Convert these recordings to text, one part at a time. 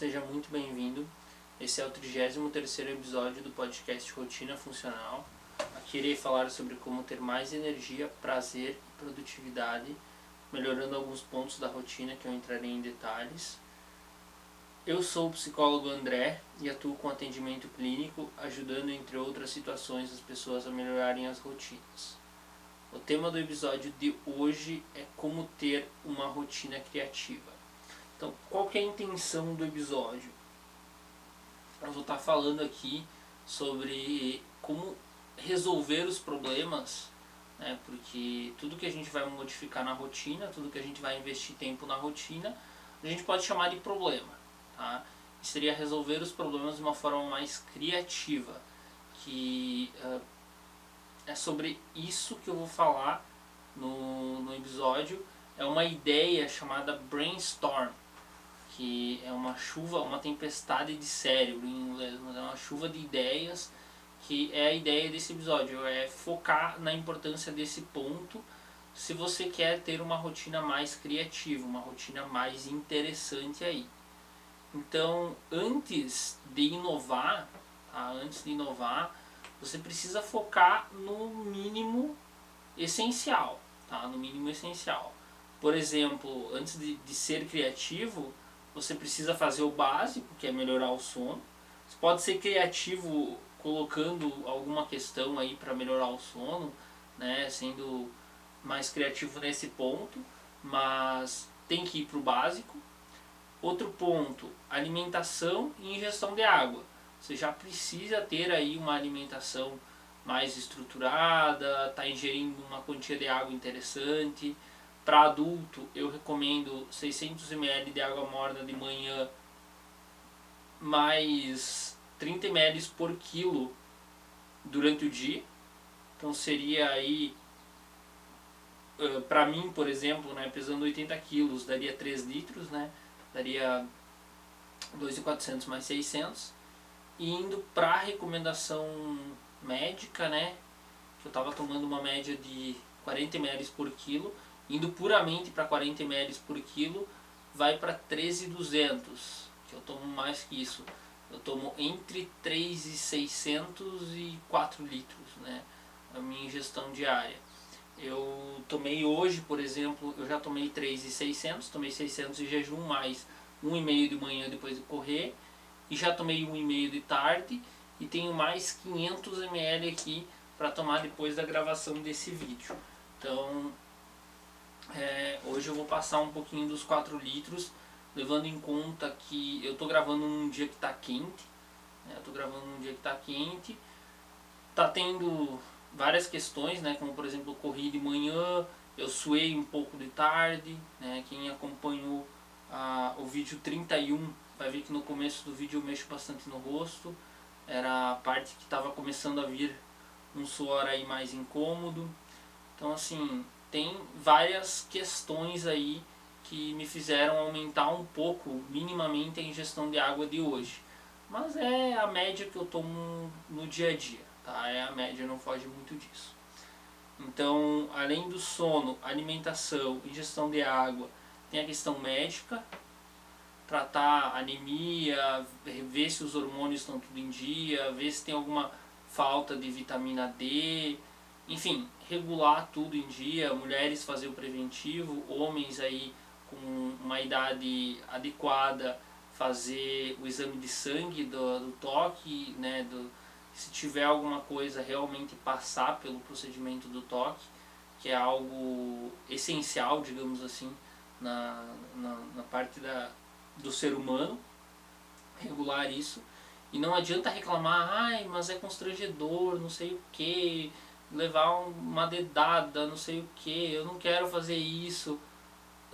seja muito bem-vindo. Esse é o 33º episódio do podcast Rotina Funcional. Aqui irei falar sobre como ter mais energia, prazer e produtividade, melhorando alguns pontos da rotina que eu entrarei em detalhes. Eu sou o psicólogo André e atuo com atendimento clínico, ajudando entre outras situações as pessoas a melhorarem as rotinas. O tema do episódio de hoje é como ter uma rotina criativa. Então, qual que é a intenção do episódio? Eu vou estar falando aqui sobre como resolver os problemas, né? Porque tudo que a gente vai modificar na rotina, tudo que a gente vai investir tempo na rotina, a gente pode chamar de problema, tá? E seria resolver os problemas de uma forma mais criativa, que é sobre isso que eu vou falar no episódio. É uma ideia chamada brainstorm, que é uma chuva, uma tempestade de cérebro em inglês, mas é uma chuva de ideias, que é a ideia desse episódio, é focar na importância desse ponto se você quer ter uma rotina mais criativa, uma rotina mais interessante aí. Então, antes de inovar, você precisa focar no mínimo essencial, tá? No mínimo essencial. Por exemplo, antes de ser criativo, você precisa fazer o básico, que é melhorar o sono. Você pode ser criativo colocando alguma questão aí para melhorar o sono, né? Sendo mais criativo nesse ponto, mas tem que ir para o básico. Outro ponto, alimentação e ingestão de água. Você já precisa ter aí uma alimentação mais estruturada, tá ingerindo uma quantia de água interessante. Para adulto, eu recomendo 600 ml de água morna de manhã, mais 30 ml por quilo durante o dia. Então seria aí, para mim, por exemplo, né, pesando 80 quilos, daria 3 litros, né? Daria 2.400 mais 600. E indo para a recomendação médica, né, que eu estava tomando uma média de 40 ml por quilo, indo puramente para 40 ml por quilo, vai para 13.200, que eu tomo mais que isso. Eu tomo entre 3.600 e 4 litros, né, a minha ingestão diária. Eu tomei hoje, por exemplo, eu já tomei 3.600, tomei 600 de jejum, mais 1,5 de manhã depois de correr, e já tomei 1,5 de tarde, e tenho mais 500 ml aqui para tomar depois da gravação desse vídeo. Então, hoje eu vou passar um pouquinho dos 4 litros, levando em conta que eu estou gravando num dia que está quente, né? Tá tendo várias questões, né? Como por exemplo, eu corri de manhã, eu suei um pouco de tarde, né? Quem acompanhou o vídeo 31 vai ver que no começo do vídeo eu mexo bastante no rosto, era a parte que estava começando a vir um suor aí mais incômodo. Então assim, tem várias questões aí que me fizeram aumentar um pouco, minimamente, a ingestão de água de hoje. Mas é a média que eu tomo no dia a dia, tá? É a média, não foge muito disso. Então, além do sono, alimentação, ingestão de água, tem a questão médica, tratar anemia, ver se os hormônios estão tudo em dia, ver se tem alguma falta de vitamina D, enfim, regular tudo em dia, mulheres fazer o preventivo, homens aí com uma idade adequada fazer o exame de sangue do toque, né, se tiver alguma coisa realmente passar pelo procedimento do toque, que é algo essencial, digamos assim, na parte do ser humano, regular isso. E não adianta reclamar, ai, mas é constrangedor, não sei o que, levar uma dedada, não sei o que, eu não quero fazer isso.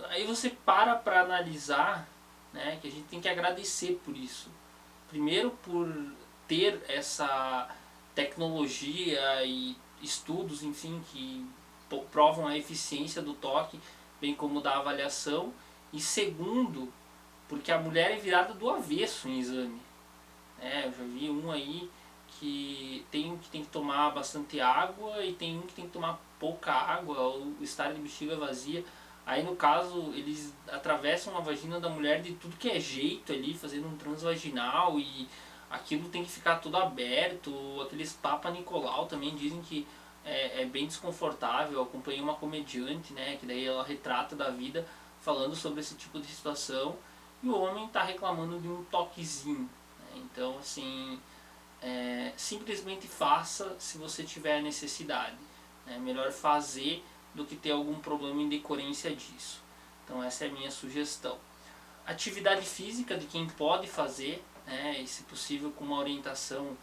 Aí você para analisar, né, que a gente tem que agradecer por isso. Primeiro por ter essa tecnologia e estudos, enfim, que provam a eficiência do toque, bem como da avaliação. E segundo, porque a mulher é virada do avesso em exame. Eu já vi um aí que tem que tomar bastante água e tem um que tem que tomar pouca água, ou estar de bexiga vazia. Aí no caso eles atravessam a vagina da mulher de tudo que é jeito ali, fazendo um transvaginal, e aquilo tem que ficar tudo aberto. Aqueles Papa Nicolau também dizem que é bem desconfortável. Eu acompanhei uma comediante, né, que daí ela retrata da vida falando sobre esse tipo de situação, e o homem está reclamando de um toquezinho, né? Então assim, simplesmente faça se você tiver necessidade. É melhor fazer do que ter algum problema em decorrência disso. Então essa é a minha sugestão. Atividade física de quem pode fazer, né, e se possível com uma orientação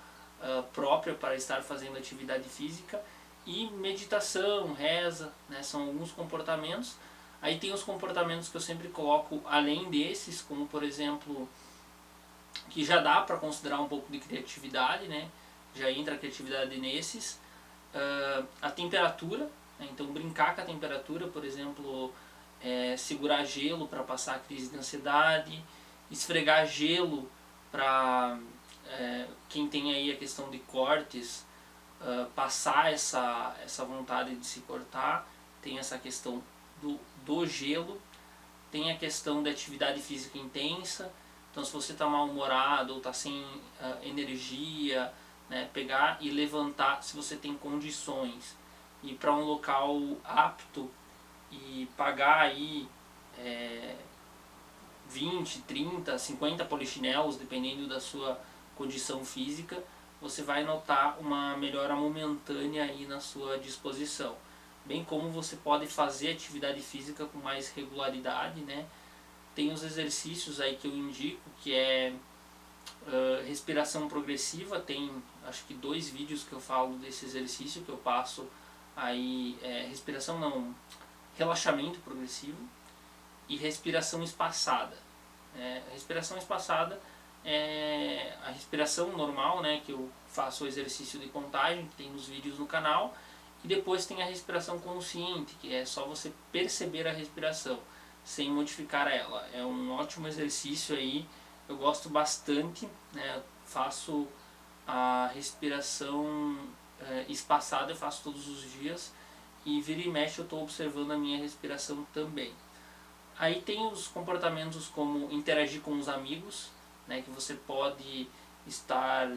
própria para estar fazendo atividade física, e meditação, reza, né, são alguns comportamentos. Aí tem os comportamentos que eu sempre coloco além desses, como por exemplo, que já dá para considerar um pouco de criatividade, né? Já entra a criatividade nesses. A temperatura, né? Então brincar com a temperatura, por exemplo, segurar gelo para passar a crise de ansiedade, esfregar gelo para quem tem aí a questão de cortes, passar essa vontade de se cortar. Tem essa questão do gelo, tem a questão da atividade física intensa. Então se você está mal-humorado ou está sem energia, né, pegar e levantar, se você tem condições, ir para um local apto e pagar aí 20, 30, 50 polichinelos, dependendo da sua condição física, você vai notar uma melhora momentânea aí na sua disposição. Bem como você pode fazer atividade física com mais regularidade, né? Tem os exercícios aí que eu indico, que é respiração progressiva. Tem acho que 2 vídeos que eu falo desse exercício, que eu passo aí, respiração não, relaxamento progressivo e respiração espaçada. Respiração espaçada é a respiração normal, né, que eu faço o exercício de contagem, que tem nos vídeos no canal, e depois tem a respiração consciente, que é só você perceber a respiração, sem modificar ela. É um ótimo exercício aí, eu gosto bastante, né, faço a respiração espaçada, eu faço todos os dias, e vira e mexe eu estou observando a minha respiração também. Aí tem os comportamentos como interagir com os amigos, né, que você pode estar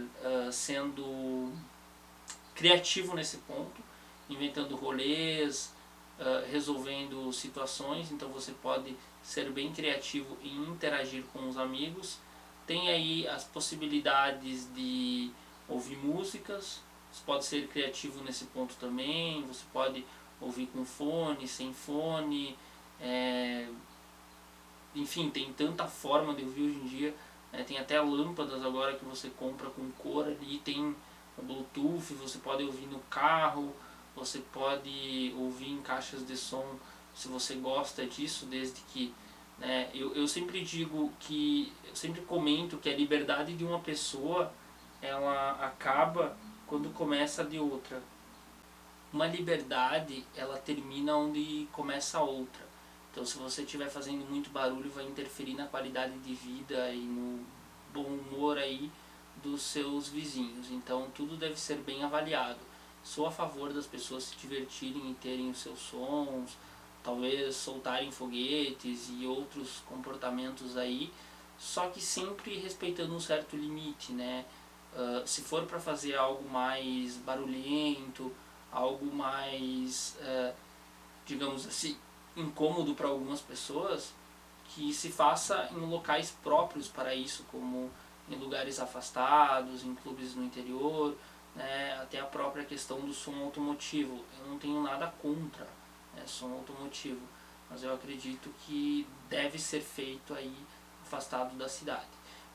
sendo criativo nesse ponto, inventando rolês, resolvendo situações. Então você pode ser bem criativo em interagir com os amigos. Tem aí as possibilidades de ouvir músicas, você pode ser criativo nesse ponto também. Você pode ouvir com fone, sem fone, enfim, tem tanta forma de ouvir hoje em dia. Tem até lâmpadas agora que você compra com cor ali, tem o Bluetooth, você pode ouvir no carro, você pode ouvir em caixas de som, se você gosta disso, desde que, né, eu sempre digo que, eu sempre comento que a liberdade de uma pessoa, ela acaba quando começa a de outra. Uma liberdade, ela termina onde começa a outra. Então se você estiver fazendo muito barulho, vai interferir na qualidade de vida e no bom humor aí dos seus vizinhos. Então tudo deve ser bem avaliado. Sou a favor das pessoas se divertirem e terem os seus sons, talvez soltarem foguetes e outros comportamentos aí, só que sempre respeitando um certo limite, né? Se for para fazer algo mais barulhento, algo mais, digamos assim, incômodo para algumas pessoas, que se faça em locais próprios para isso, como em lugares afastados, em clubes no interior, né, até a própria questão do som automotivo. Eu não tenho nada contra, né, som automotivo, mas eu acredito que deve ser feito aí afastado da cidade.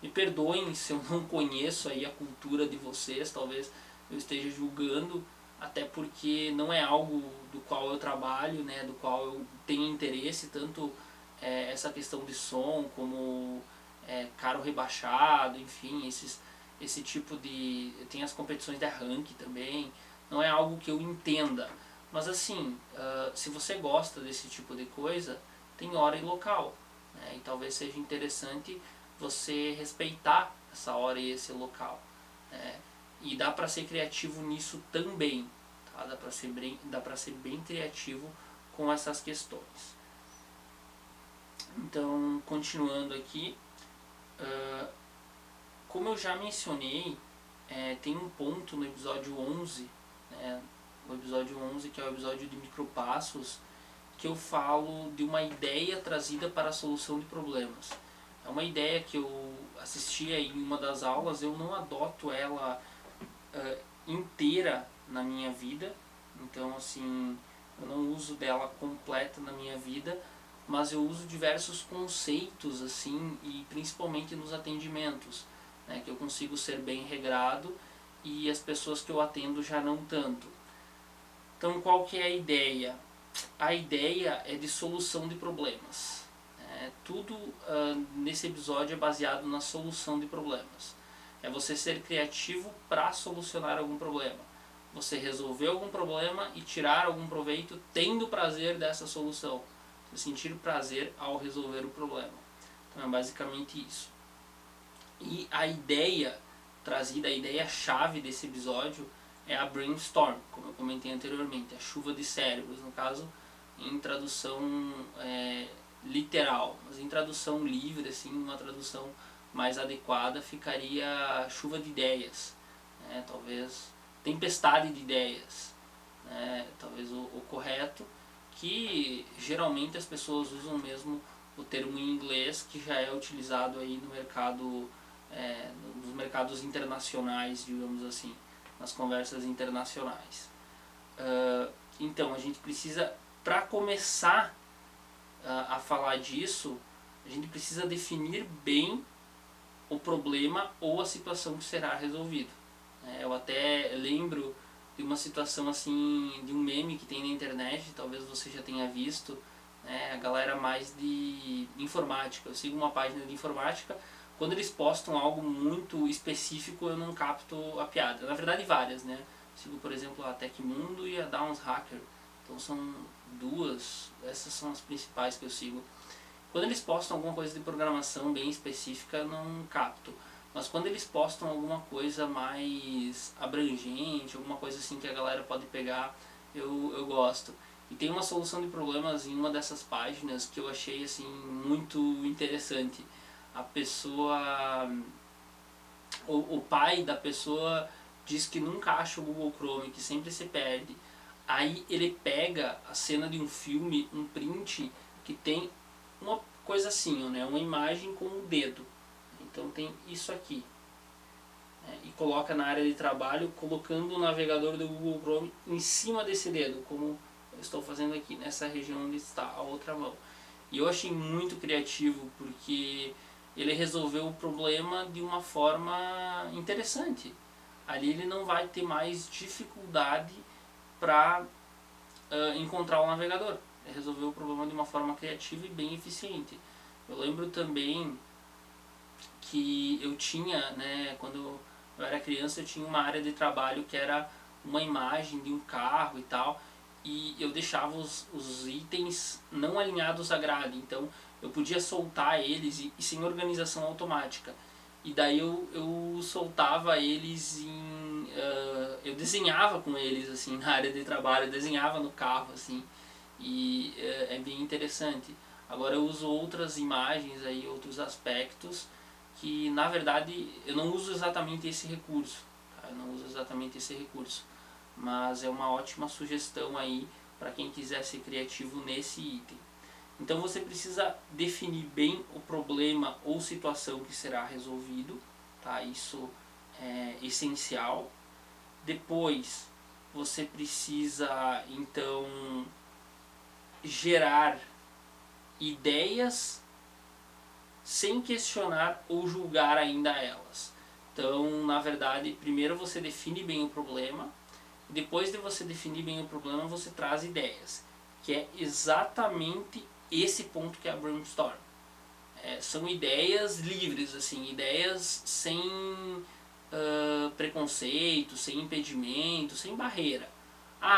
Me perdoem se eu não conheço aí a cultura de vocês, talvez eu esteja julgando, até porque não é algo do qual eu trabalho, né, do qual eu tenho interesse, tanto essa questão de som como carro rebaixado, enfim, esse tipo de... tem as competições de arranque também, não é algo que eu entenda, mas assim, se você gosta desse tipo de coisa, tem hora e local, né, e talvez seja interessante você respeitar essa hora e esse local, né? E dá para ser criativo nisso também, tá? Dá para ser bem criativo com essas questões. Então, continuando aqui, como eu já mencionei, tem um ponto no episódio 11, né, o episódio 11, que é o episódio de micropassos, que eu falo de uma ideia trazida para a solução de problemas. É uma ideia que eu assisti em uma das aulas, eu não adoto ela inteira na minha vida, então assim, eu não uso dela completa na minha vida, mas eu uso diversos conceitos assim, e principalmente nos atendimentos, né, que eu consigo ser bem regrado e as pessoas que eu atendo já não tanto. Então qual que é a ideia? A ideia é de solução de problemas. Tudo nesse episódio é baseado na solução de problemas. É você ser criativo para solucionar algum problema. Você resolver algum problema e tirar algum proveito tendo prazer dessa solução. Você sentir prazer ao resolver o problema. Então é basicamente isso. E a ideia trazida, a ideia-chave desse episódio é a brainstorm, como eu comentei anteriormente, a chuva de cérebros, no caso em tradução literal, mas em tradução livre, assim, uma tradução mais adequada ficaria chuva de ideias, né? Talvez tempestade de ideias, né? Talvez o correto, que geralmente as pessoas usam mesmo o termo em inglês, que já é utilizado aí no mercado, nos mercados internacionais, digamos assim, nas conversas internacionais. Então a gente precisa, para começar a falar disso, a gente precisa definir bem o problema ou a situação que será resolvida. Eu até lembro de uma situação assim, de um meme que tem na internet, talvez você já tenha visto, a galera mais de informática. Eu sigo uma página de informática, quando eles postam algo muito específico eu não capto a piada. Na verdade várias, né? Sigo, por exemplo, a Tecmundo e a Downs Hacker. Então são duas, essas são as principais que eu sigo. Quando eles postam alguma coisa de programação bem específica, eu não capto. Mas quando eles postam alguma coisa mais abrangente, alguma coisa assim que a galera pode pegar, eu gosto. E tem uma solução de problemas em uma dessas páginas que eu achei assim muito interessante. A pessoa, o pai da pessoa diz que nunca acha o Google Chrome, que sempre se perde. Aí ele pega a cena de um filme, um print, que tem uma coisa assim, né, uma imagem com um dedo. Então tem isso aqui. E coloca na área de trabalho, colocando o navegador do Google Chrome em cima desse dedo, como eu estou fazendo aqui, nessa região onde está a outra mão. E eu achei muito criativo, porque ele resolveu o problema de uma forma interessante. Ali ele não vai ter mais dificuldade para encontrar o navegador. Ele resolveu o problema de uma forma criativa e bem eficiente. Eu lembro também que eu tinha, né, quando eu era criança, eu tinha uma área de trabalho que era uma imagem de um carro e tal, e eu deixava os itens não alinhados à grade, então eu podia soltar eles e sem organização automática. E daí eu soltava eles eu desenhava com eles assim na área de trabalho, eu desenhava no carro assim, e é bem interessante. Agora eu uso outras imagens aí, outros aspectos que na verdade eu não uso exatamente esse recurso, tá? Eu não uso exatamente esse recurso, mas é uma ótima sugestão aí para quem quiser ser criativo nesse item. Então você precisa definir bem o problema ou situação que será resolvido, tá? Isso é essencial. Depois você precisa então gerar ideias sem questionar ou julgar ainda elas. Então, na verdade, primeiro você define bem o problema, depois de você definir bem o problema, você traz ideias, que é exatamente esse ponto que é a brainstorm. São ideias livres, assim, ideias sem preconceito, sem impedimento, sem barreira.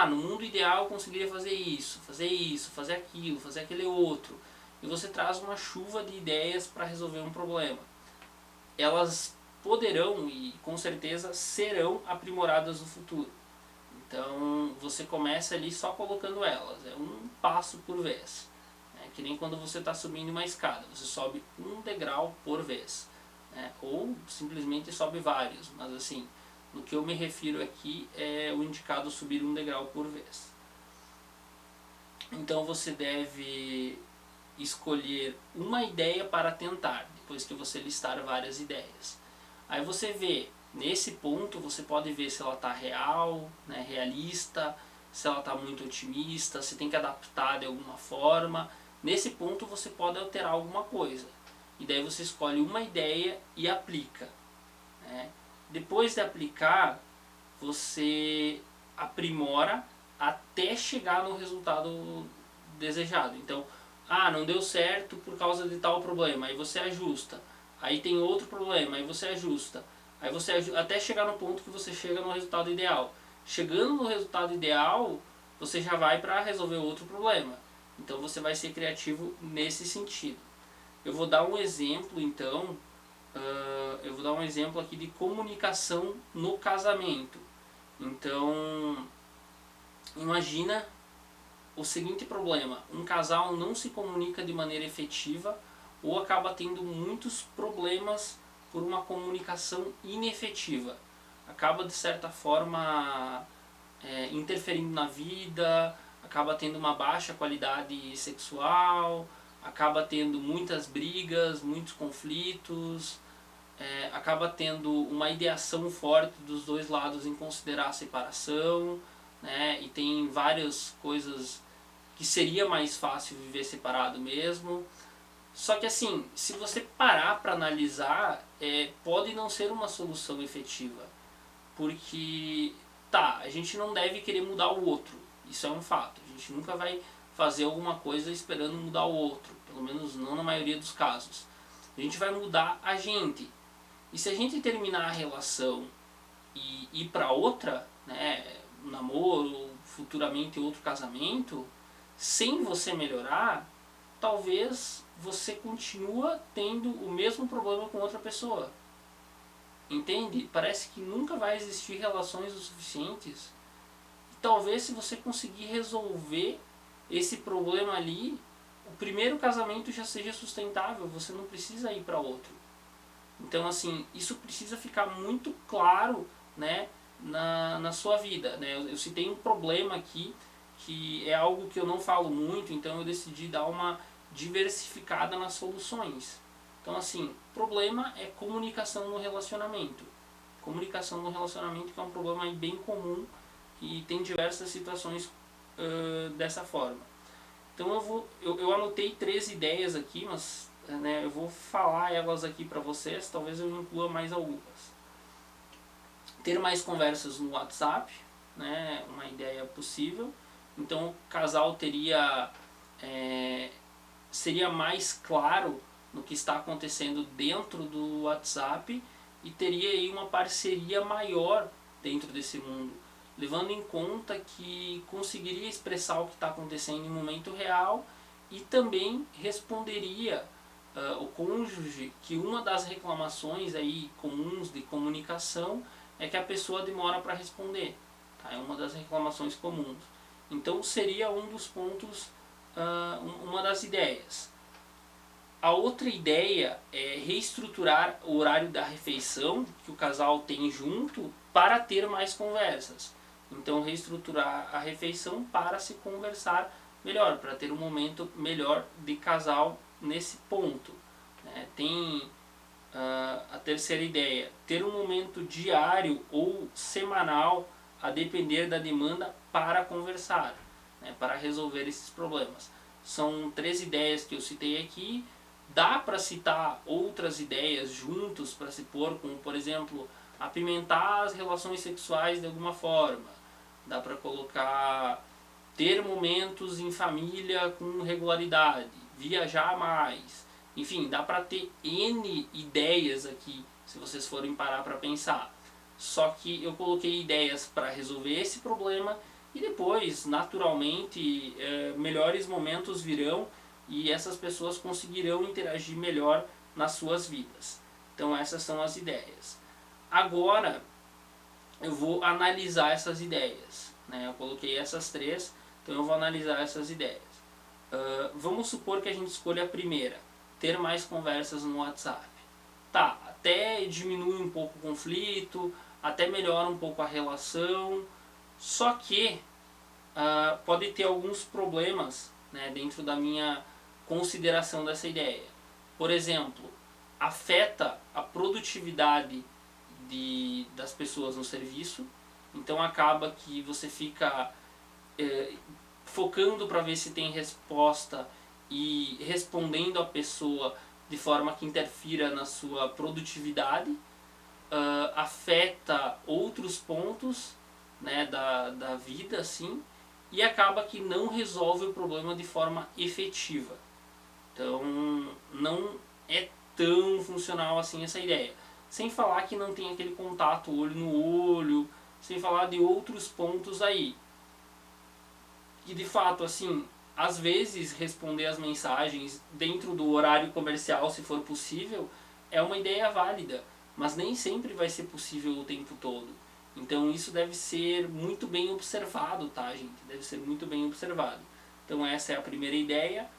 No mundo ideal eu conseguiria fazer isso, fazer aquilo, fazer aquele outro. E você traz uma chuva de ideias para resolver um problema. Elas poderão e com certeza serão aprimoradas no futuro. Então você começa ali só colocando elas, é um passo por vez, Que nem quando você está subindo uma escada, você sobe um degrau por vez, né? Ou simplesmente sobe vários, mas assim, no que eu me refiro aqui é o indicado subir um degrau por vez. Então você deve escolher uma ideia para tentar, depois que você listar várias ideias. Aí você vê, nesse ponto você pode ver se ela está real, né, realista, se ela está muito otimista, se tem que adaptar de alguma forma. Nesse ponto você pode alterar alguma coisa. E daí você escolhe uma ideia e aplica, né? Depois de aplicar, você aprimora até chegar no resultado desejado. Então, não deu certo por causa de tal problema, aí você ajusta. Aí tem outro problema, aí você ajusta. Aí você até chegar no ponto que você chega no resultado ideal. Chegando no resultado ideal, você já vai para resolver outro problema. Então você vai ser criativo nesse sentido. Eu vou dar um exemplo então, eu vou dar um exemplo aqui de comunicação no casamento. Então, imagina o seguinte problema: um casal não se comunica de maneira efetiva ou acaba tendo muitos problemas por uma comunicação inefetiva. Acaba de certa forma interferindo na vida, acaba tendo uma baixa qualidade sexual, acaba tendo muitas brigas, muitos conflitos, acaba tendo uma ideação forte dos dois lados em considerar a separação, né? E tem várias coisas que seria mais fácil viver separado mesmo. Só que assim, se você parar para analisar, pode não ser uma solução efetiva. Porque, a gente não deve querer mudar o outro. Isso é um fato. A gente nunca vai fazer alguma coisa esperando mudar o outro. Pelo menos não na maioria dos casos. A gente vai mudar a gente. E se a gente terminar a relação e ir para outra, né, um namoro, futuramente outro casamento, sem você melhorar, talvez você continue tendo o mesmo problema com outra pessoa. Entende? Parece que nunca vai existir relações o suficientes. E talvez se você conseguir resolver esse problema ali, o primeiro casamento já seja sustentável, você não precisa ir para outro. Então assim, isso precisa ficar muito claro, né, na sua vida, né? Eu citei um problema aqui, que é algo que eu não falo muito, então eu decidi dar uma diversificada nas soluções. Então assim, problema é comunicação no relacionamento. Comunicação no relacionamento, que é um problema aí bem comum e tem diversas situações dessa forma. Então eu anotei 3 ideias aqui, mas né, eu vou falar elas aqui para vocês, talvez eu inclua mais algumas. Ter mais conversas no WhatsApp, né, uma ideia possível. Então o casal seria mais claro no que está acontecendo dentro do WhatsApp e teria aí uma parceria maior dentro desse mundo, levando em conta que conseguiria expressar o que está acontecendo em momento real e também responderia o cônjuge que uma das reclamações aí comuns de comunicação é que a pessoa demora para responder. Tá? É uma das reclamações comuns. Então seria um dos pontos, uma das ideias. A outra ideia é reestruturar o horário da refeição que o casal tem junto para ter mais conversas. Então reestruturar a refeição para se conversar melhor, para ter um momento melhor de casal nesse ponto. Tem a terceira ideia, ter um momento diário ou semanal, a depender da demanda, para conversar, para resolver esses problemas. São 3 ideias que eu citei aqui. Dá para citar outras ideias juntos para se pôr, como por exemplo, apimentar as relações sexuais de alguma forma. Dá para colocar ter momentos em família com regularidade, viajar mais. Enfim, dá para ter N ideias aqui, se vocês forem parar para pensar. Só que eu coloquei ideias para resolver esse problema e depois, naturalmente, melhores momentos virão e essas pessoas conseguirão interagir melhor nas suas vidas. Então essas são as ideias. Agora eu vou analisar essas ideias. Eu coloquei essas 3, então eu vou analisar essas ideias. Vamos supor que a gente escolha a primeira, ter mais conversas no WhatsApp. Tá, até diminui um pouco o conflito, até melhora um pouco a relação, só que pode ter alguns problemas, né, dentro da minha consideração dessa ideia. Por exemplo, afeta a produtividade das pessoas no serviço, então acaba que você fica focando para ver se tem resposta e respondendo a pessoa de forma que interfira na sua produtividade, afeta outros pontos, né, da vida, assim, e acaba que não resolve o problema de forma efetiva. Então não é tão funcional assim essa ideia. Sem falar que não tem aquele contato olho no olho, sem falar de outros pontos aí. E de fato, assim, às vezes responder as mensagens dentro do horário comercial, se for possível, é uma ideia válida, mas nem sempre vai ser possível o tempo todo. Então isso deve ser muito bem observado, tá, gente? Deve ser muito bem observado. Então essa é a primeira ideia.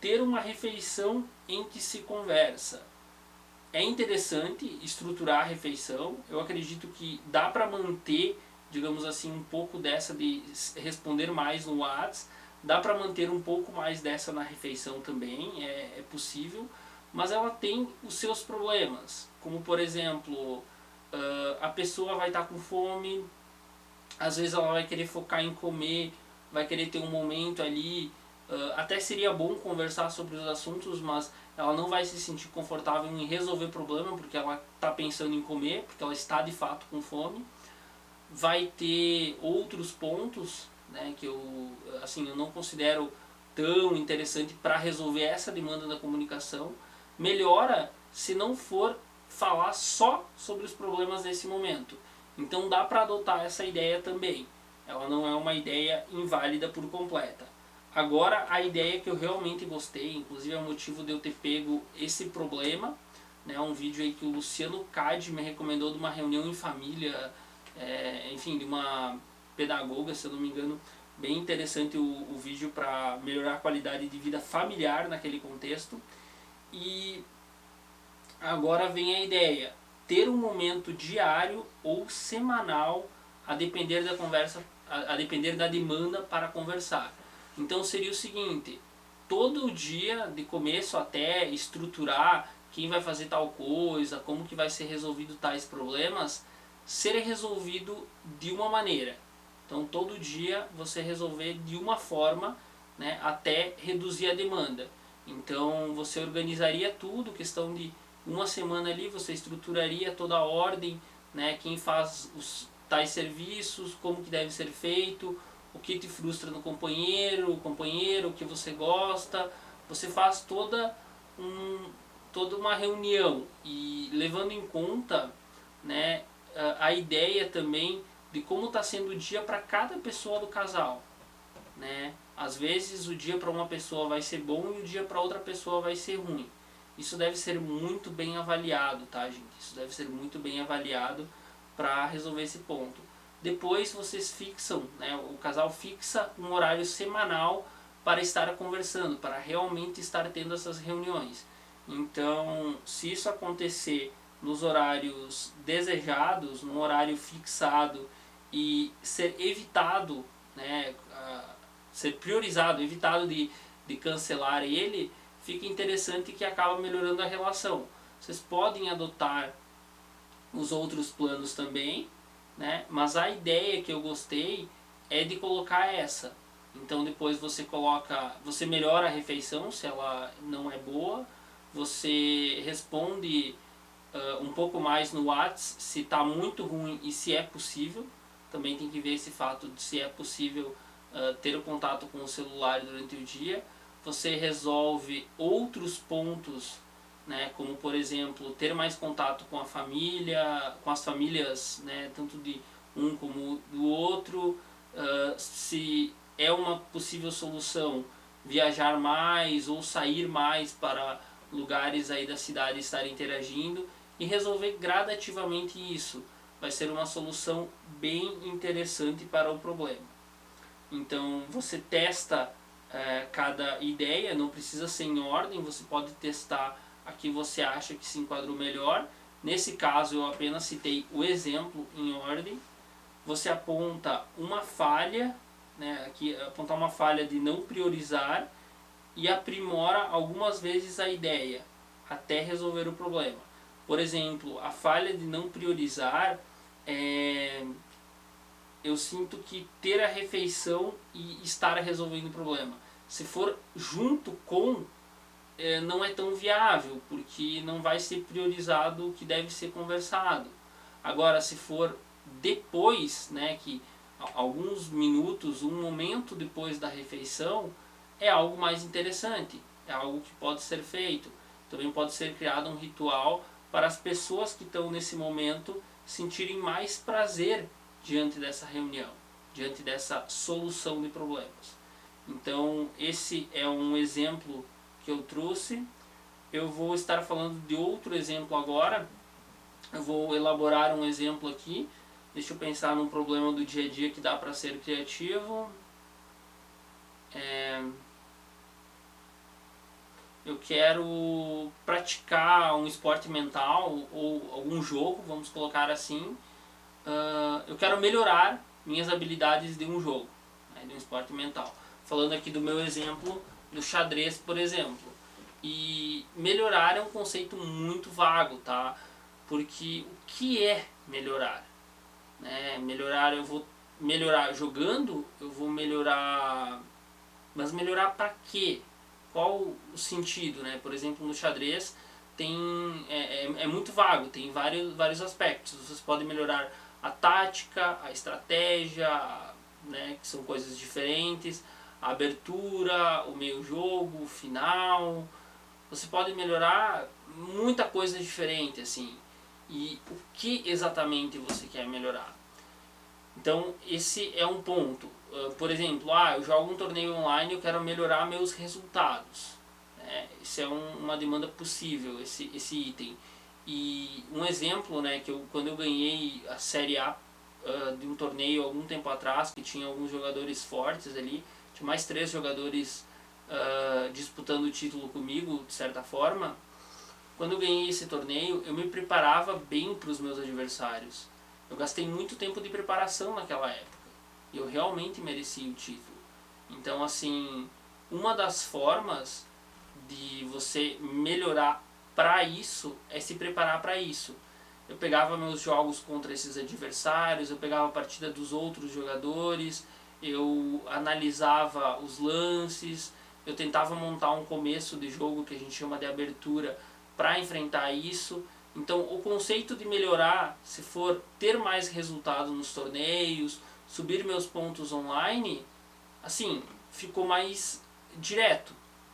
Ter uma refeição em que se conversa. É interessante estruturar a refeição. Eu acredito que dá para manter, digamos assim, um pouco dessa de responder mais no WhatsApp. Dá para manter um pouco mais dessa na refeição também, é possível. Mas ela tem os seus problemas. Como, por exemplo, a pessoa vai estar com fome, às vezes ela vai querer focar em comer, vai querer ter um momento ali. Até seria bom conversar sobre os assuntos, mas ela não vai se sentir confortável em resolver problema porque ela está pensando em comer, porque ela está de fato com fome. Vai ter outros pontos, né, que eu não considero tão interessante para resolver essa demanda da comunicação. Melhora se não for falar só sobre os problemas desse momento. Então dá para adotar essa ideia também. Ela não é uma ideia inválida por completa. Agora, a ideia que eu realmente gostei, inclusive é o motivo de eu ter pego esse problema, né, um vídeo aí que o Luciano Cade me recomendou de uma reunião em família, enfim, de uma pedagoga, se eu não me engano, bem interessante o vídeo para melhorar a qualidade de vida familiar naquele contexto. E agora vem a ideia, ter um momento diário ou semanal a depender da conversa, a depender da demanda para conversar. Então seria o seguinte, todo dia de começo até estruturar quem vai fazer tal coisa, como que vai ser resolvido tais problemas, ser resolvido de uma maneira. Então todo dia você resolver de uma forma, né, até reduzir a demanda. Então você organizaria tudo, questão de uma semana ali você estruturaria toda a ordem, né, quem faz os tais serviços, como que deve ser feito, o que te frustra no companheiro, o que você gosta. Você faz toda uma reunião e levando em conta, né, a ideia também de como está sendo o dia para cada pessoa do casal, né? Às vezes o dia para uma pessoa vai ser bom e o dia para outra pessoa vai ser ruim. Isso deve ser muito bem avaliado, tá, gente? Isso deve ser muito bem avaliado para resolver esse ponto. Depois vocês fixam, né, o casal fixa um horário semanal para estar conversando, para realmente estar tendo essas reuniões. Então, se isso acontecer nos horários desejados, num horário fixado e ser evitado, né, ser priorizado, evitado de cancelar ele, fica interessante que acaba melhorando a relação. Vocês podem adotar os outros planos também, né? Mas a ideia que eu gostei é de colocar essa. Então depois você melhora a refeição se ela não é boa, você responde um pouco mais no WhatsApp se está muito ruim e se é possível. Também tem que ver esse fato de se é possível ter o contato com o celular durante o dia. Você resolve outros pontos, né, como por exemplo ter mais contato com a família, com as famílias, né, tanto de um como do outro, se é uma possível solução viajar mais ou sair mais para lugares aí da cidade estar interagindo e resolver gradativamente isso. Vai ser uma solução bem interessante para o problema. Então você testa cada ideia, não precisa ser em ordem, você pode testar a que você acha que se enquadrou melhor. Nesse caso eu apenas citei o exemplo em ordem. Você aponta uma falha, né, aqui, apontar uma falha de não priorizar e aprimora algumas vezes a ideia até resolver o problema. Por exemplo, a falha de não priorizar, eu sinto que ter a refeição e estar resolvendo o problema. Se for junto com, não é tão viável, porque não vai ser priorizado o que deve ser conversado. Agora, se for depois, né, que alguns minutos, um momento depois da refeição, é algo mais interessante, é algo que pode ser feito. Também pode ser criado um ritual para as pessoas que estão nesse momento sentirem mais prazer diante dessa reunião, diante dessa solução de problemas. Então, esse é um exemplo que eu trouxe. Eu vou estar falando de outro exemplo agora. Eu vou elaborar um exemplo aqui. Deixa eu pensar num problema do dia a dia que dá para ser criativo. Eu quero praticar um esporte mental ou algum jogo, vamos colocar assim. Eu quero melhorar minhas habilidades de um jogo, né, de um esporte mental. Falando aqui do meu exemplo do xadrez, por exemplo. E melhorar é um conceito muito vago, tá? Porque o que é melhorar? Né? Melhorar, eu vou melhorar jogando, eu vou melhorar... Mas melhorar para quê? Qual o sentido? Né? Por exemplo, no xadrez é muito vago, tem vários aspectos. Vocês podem melhorar a tática, a estratégia, né, que são coisas diferentes, a abertura, o meio-jogo, o final. Você pode melhorar muita coisa diferente, assim. E o que exatamente você quer melhorar? Então, esse é um ponto. Por exemplo, eu jogo um torneio online e eu quero melhorar meus resultados. Isso é uma demanda possível, esse item. E um exemplo, né, que quando eu ganhei a Série A de um torneio algum tempo atrás, que tinha alguns jogadores fortes ali, tinha mais 3 jogadores disputando o título comigo, de certa forma. Quando eu ganhei esse torneio, eu me preparava bem para os meus adversários. Eu gastei muito tempo de preparação naquela época. E eu realmente mereci o título. Então, assim, uma das formas de você melhorar para isso é se preparar para isso. Eu pegava meus jogos contra esses adversários, eu pegava a partida dos outros jogadores, eu analisava os lances, eu tentava montar um começo de jogo que a gente chama de abertura para enfrentar isso. Então, o conceito de melhorar, se for ter mais resultado nos torneios, subir meus pontos online, assim, ficou mais direto,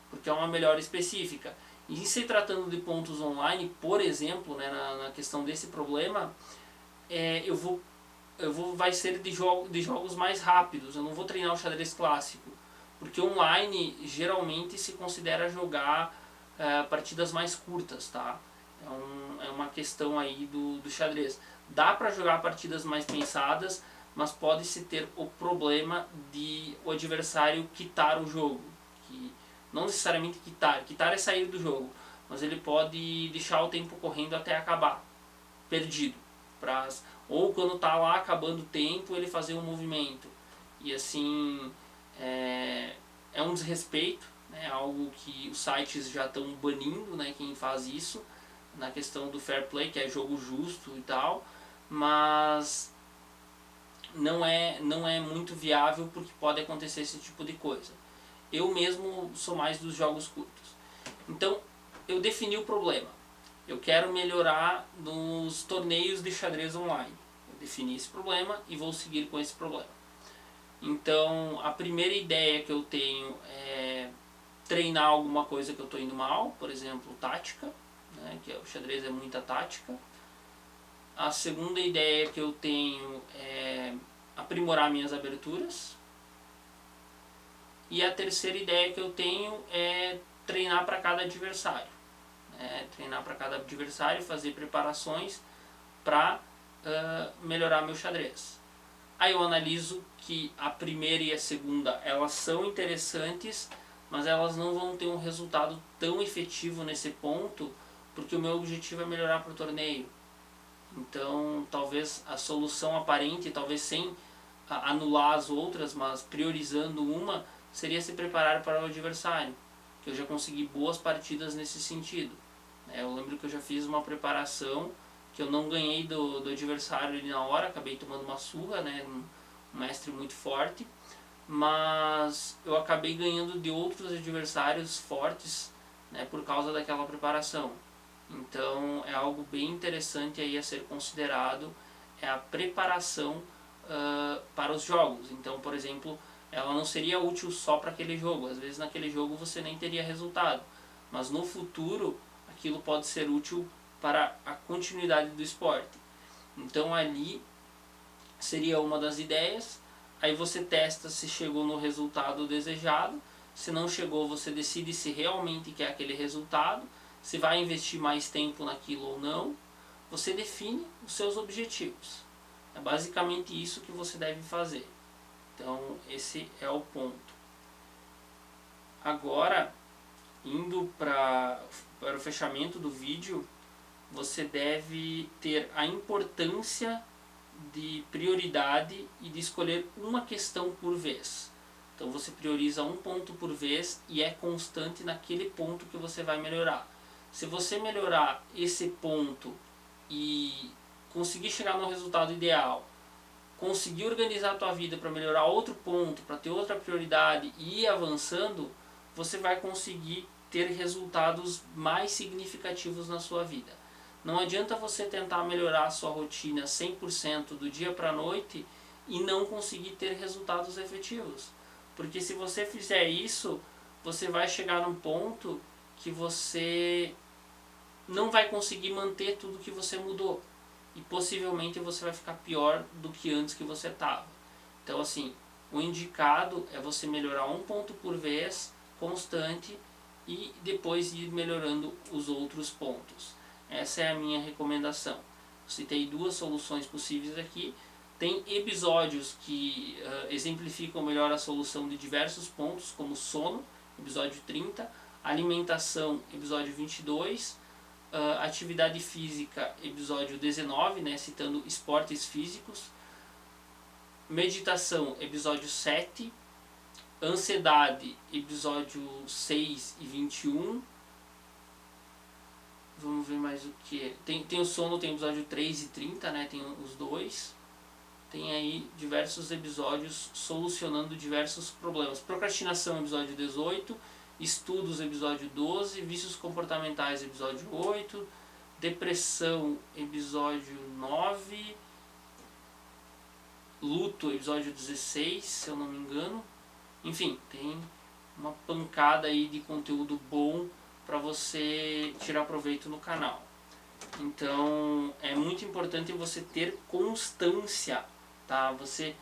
porque é uma melhora específica. E em se tratando de pontos online, por exemplo, né, na questão desse problema, vai ser de jogos mais rápidos. Eu não vou treinar o xadrez clássico, porque online geralmente se considera jogar partidas mais curtas, tá? É uma questão aí do xadrez. Dá para jogar partidas mais pensadas, mas pode-se ter o problema de o adversário quitar o jogo. Que não necessariamente quitar é sair do jogo, mas ele pode deixar o tempo correndo até acabar, perdido. Ou quando está lá acabando o tempo, ele fazer um movimento. E assim, é um desrespeito, né, algo que os sites já estão banindo, né, quem faz isso, na questão do fair play, que é jogo justo e tal, mas não é muito viável porque pode acontecer esse tipo de coisa. Eu mesmo sou mais dos jogos curtos. Então, eu defini o problema. Eu quero melhorar nos torneios de xadrez online. Eu defini esse problema e vou seguir com esse problema. Então, a primeira ideia que eu tenho é treinar alguma coisa que eu estou indo mal, por exemplo, tática, né, que o xadrez é muita tática. A segunda ideia que eu tenho é aprimorar minhas aberturas. E a terceira ideia que eu tenho é treinar para cada adversário. Treinar para cada adversário, fazer preparações para melhorar meu xadrez. Aí eu analiso que a primeira e a segunda, elas são interessantes, mas elas não vão ter um resultado tão efetivo nesse ponto, porque o meu objetivo é melhorar para o torneio. Então, talvez a solução aparente, talvez sem anular as outras, mas priorizando uma, seria se preparar para o adversário. Que eu já consegui boas partidas nesse sentido. Eu lembro que eu já fiz uma preparação que eu não ganhei do adversário ali na hora, acabei tomando uma surra, né, um mestre muito forte, mas eu acabei ganhando de outros adversários fortes, né, por causa daquela preparação. Então é algo bem interessante aí a ser considerado, é a preparação para os jogos. Então, por exemplo, ela não seria útil só para aquele jogo, às vezes naquele jogo você nem teria resultado, mas no futuro aquilo pode ser útil para a continuidade do esporte. Então ali seria uma das ideias, aí você testa se chegou no resultado desejado, se não chegou você decide se realmente quer aquele resultado, se vai investir mais tempo naquilo ou não, você define os seus objetivos. É basicamente isso que você deve fazer. Então esse é o ponto. Agora, indo para o fechamento do vídeo, você deve ter a importância de prioridade e de escolher uma questão por vez. Então você prioriza um ponto por vez e é constante naquele ponto que você vai melhorar. Se você melhorar esse ponto e conseguir chegar no resultado ideal, conseguir organizar a tua vida para melhorar outro ponto, para ter outra prioridade e ir avançando, você vai conseguir ter resultados mais significativos na sua vida. Não adianta você tentar melhorar a sua rotina 100% do dia para a noite e não conseguir ter resultados efetivos. Porque se você fizer isso, você vai chegar num ponto que você não vai conseguir manter tudo que você mudou. E possivelmente você vai ficar pior do que antes que você estava. Então assim, o indicado é você melhorar um ponto por vez, constante, e depois ir melhorando os outros pontos. Essa é a minha recomendação. Citei duas soluções possíveis aqui. Tem episódios que exemplificam melhor a solução de diversos pontos, como sono, episódio 30, alimentação, episódio 22, atividade física, episódio 19, né, citando esportes físicos, meditação, episódio 7, ansiedade, episódio 6 e 21, vamos ver mais o que. Tem o sono, tem episódio 3 e 30, né? Tem os dois. Tem aí diversos episódios solucionando diversos problemas. Procrastinação, episódio 18. Estudos, episódio 12. Vícios comportamentais, episódio 8. Depressão, episódio 9. Luto, episódio 16, se eu não me engano. Enfim, tem uma pancada aí de conteúdo bom para você tirar proveito no canal. Então é muito importante você ter constância, tá? Você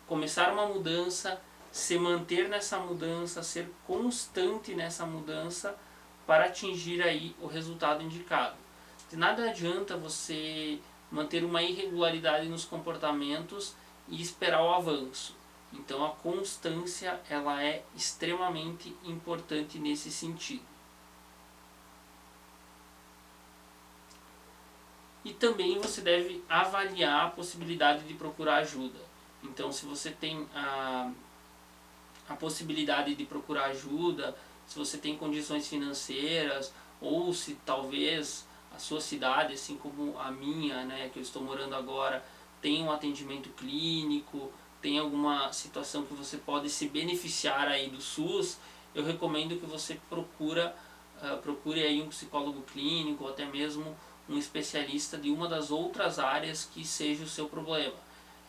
começar uma mudança, se manter nessa mudança, ser constante nessa mudança para atingir aí o resultado indicado. De nada adianta você manter uma irregularidade nos comportamentos e esperar o avanço. Então a constância ela é extremamente importante nesse sentido. E também você deve avaliar a possibilidade de procurar ajuda. Então se você tem a possibilidade de procurar ajuda, se você tem condições financeiras, ou se talvez a sua cidade, assim como a minha, né, que eu estou morando agora, tem um atendimento clínico, tem alguma situação que você pode se beneficiar aí do SUS, eu recomendo que você procure aí um psicólogo clínico ou até mesmo um especialista de uma das outras áreas que seja o seu problema.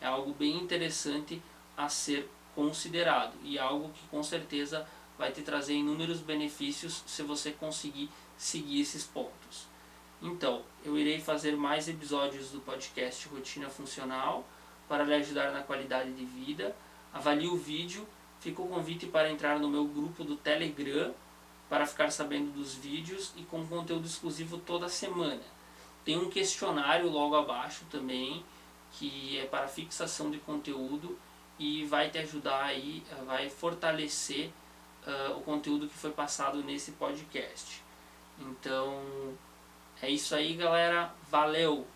É algo bem interessante a ser considerado e algo que com certeza vai te trazer inúmeros benefícios se você conseguir seguir esses pontos. Então, eu irei fazer mais episódios do podcast Rotina Funcional para lhe ajudar na qualidade de vida. Avalie o vídeo, fica o convite para entrar no meu grupo do Telegram para ficar sabendo dos vídeos e com conteúdo exclusivo toda semana. Tem um questionário logo abaixo também, que é para fixação de conteúdo e vai te ajudar aí, vai fortalecer o conteúdo que foi passado nesse podcast. Então é isso aí, galera, valeu!